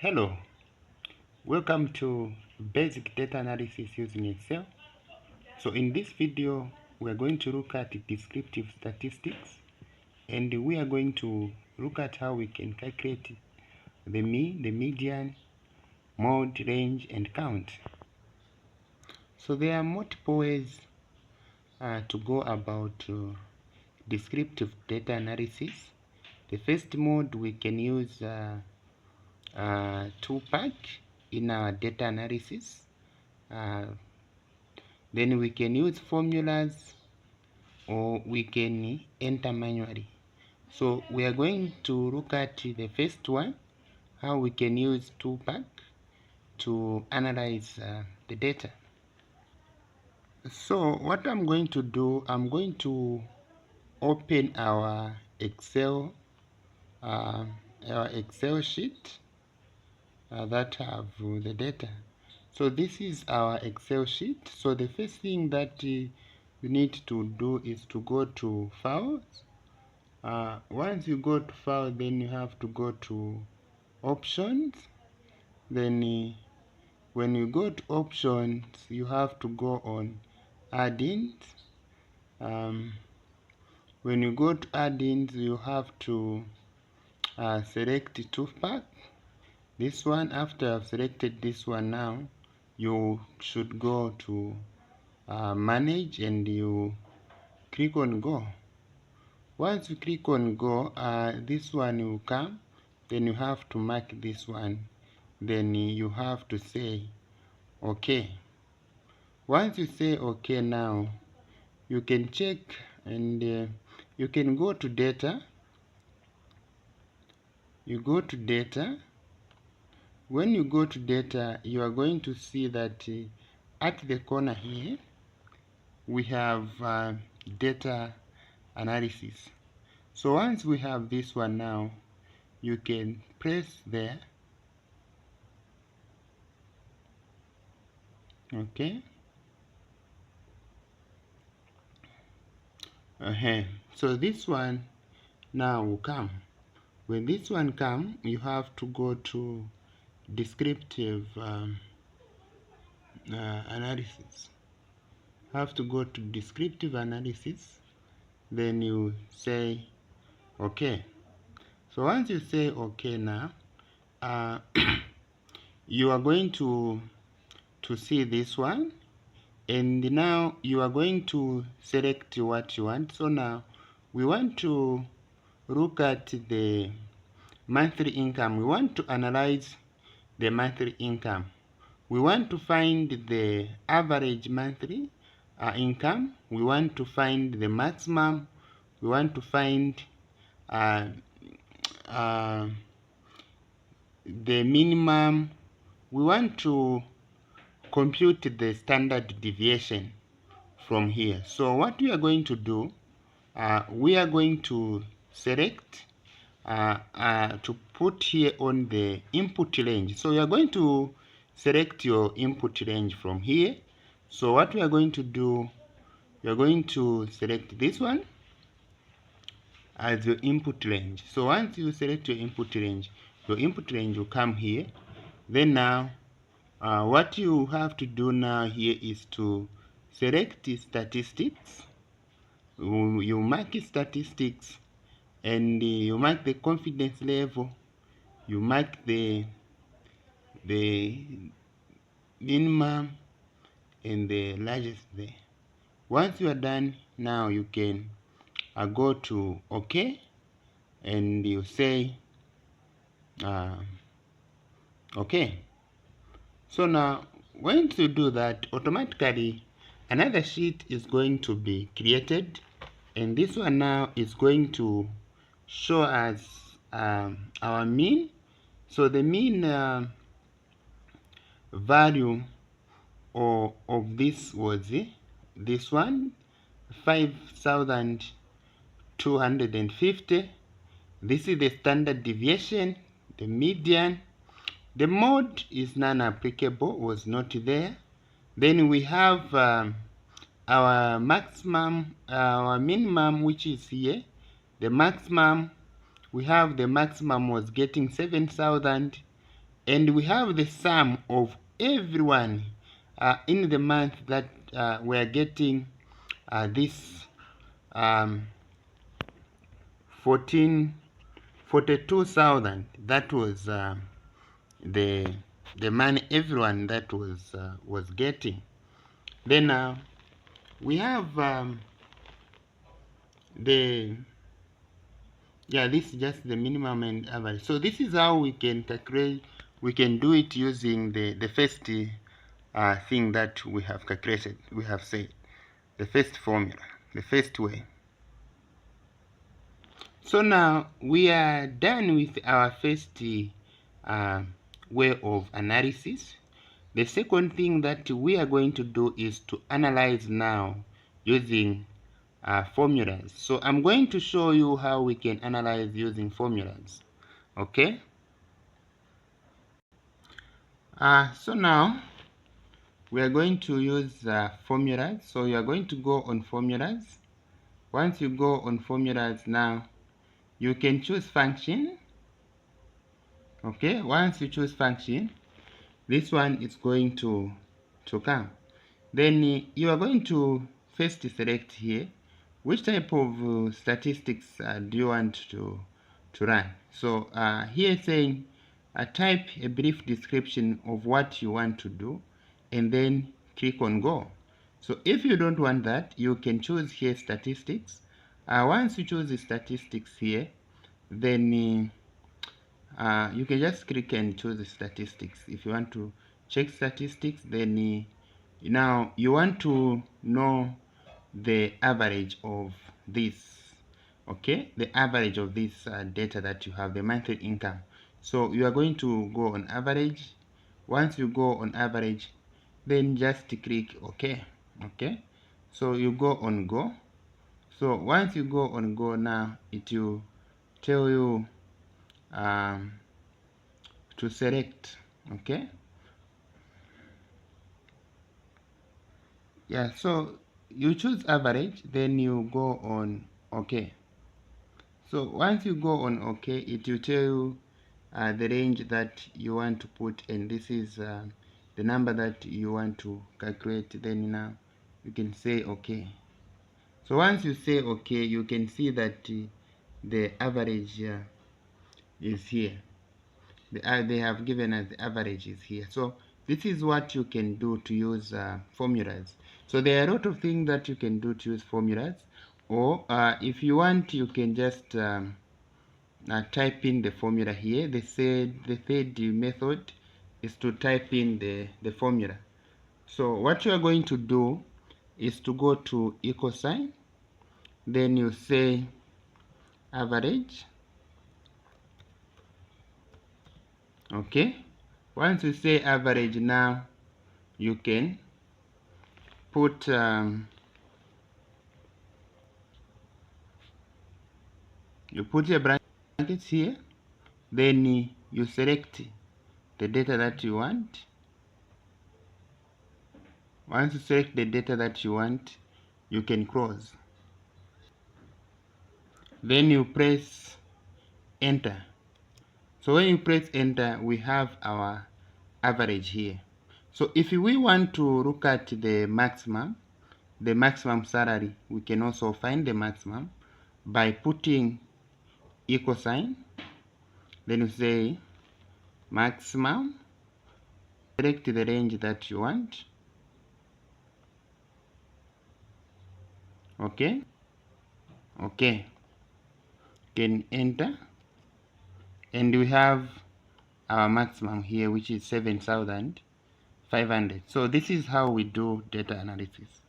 Hello, welcome to basic data analysis using Excel. So in this video, we are going to look at descriptive statistics, and we are going to look at how we can calculate the mean, the median, mode, range, and count. So there are multiple ways to go about descriptive data analysis. The first mode, we can use two-pack in our data analysis. Then we can use formulas or we can enter manually. So we are going to look at the first one, how we can use two-pack to analyze the data. So what I'm going to do, I'm going to open our Excel sheet that have the data. So this is our Excel sheet. So the first thing that you need to do is to go to files. Once you go to file, then you have to go to options. Then when you go to options, you have to go on add-ins. When you go to add-ins, you have to select two-pack. This one, after I've selected this one now, you should go to manage and you click on go. Once you click on go, this one will come. Then you have to mark this one. Then you have to say okay. Once you say okay, now you can check and you can go to data. You go to data. When you go to data, you are going to see that at the corner here we have data analysis. So once we have this one now, you can press there. Okay. So this one now will come. When this one come, you have to go to descriptive analysis. Have to go to descriptive analysis. Then you say okay. So once you say okay now, you are going to see this one, and now you are going to select what you want. So now we want to look at the monthly income. We want to analyze the monthly income. We want to find the average monthly income. We want to find the maximum. We want to find the minimum. We want to compute the standard deviation from here. So what we are going to do, we are going to select to put here on the input range. So you are going to select your input range from here. So what we are going to do, you are going to select this one as your input range. So once you select your input range will come here. Then now what you have to do now here is to select the statistics. You mark statistics, and you mark the confidence level. You mark the minimum and the largest there. Once you are done, now you can go to OK, and you say OK. So now once you do that, automatically another sheet is going to be created, and this one now is going to show us our mean. So the mean value of this was this one, 5,250. This is the standard deviation, the median. The mode is non-applicable, was not there. Then we have our maximum, our minimum, which is here. The maximum, we have the maximum was getting 7,000, and we have the sum of everyone in the month that we are getting this 42,000. That was the money everyone that was getting. Then we have the this is just the minimum and average. So this is how we can calculate. We can do it using the first thing that we have calculated. We have said the first formula, the first way. So now we are done with our first way of analysis. The second thing that we are going to do is to analyze now using formulas. So I'm going to show you how we can analyze using formulas. Okay. So now we are going to use formulas. So you are going to go on formulas. Once you go on formulas, now you can choose function. Okay, once you choose function, this one is going to come. Then you are going to first select here which type of statistics do you want to run. So here saying type a brief description of what you want to do and then click on go. So if you don't want that, you can choose here statistics. Once you choose the statistics here, then you can just click and choose the statistics. If you want to check statistics, then now you want to know the average of this, okay, the average of this data that you have, the monthly income. So you are going to go on average. Once you go on average, then just click OK. Okay, so you go on go. So once you go on go, now it will tell you to select. Okay, yeah, so you choose average, then you go on OK. So once you go on OK, it will tell you the range that you want to put, and this is the number that you want to calculate. Then now you can say OK. So once you say OK, you can see that the average is here. They have given us the average is here. So this is what you can do to use formulas. So there are a lot of things that you can do to use formulas, or if you want, you can just type in the formula here. They said the third method is to type in the formula. So what you are going to do is to go to equal sign, then you say average. Okay, once you say average, now you can put you put your brackets here, then you select the data that you want. Once you select the data that you want, you can close. Then you press enter. So when you press enter, we have our average here. So if we want to look at the maximum salary, we can also find the maximum by putting equal sign, then you say maximum, select the range that you want. Okay, can enter, and we have our maximum here, which is 7,500. So this is how we do data analysis.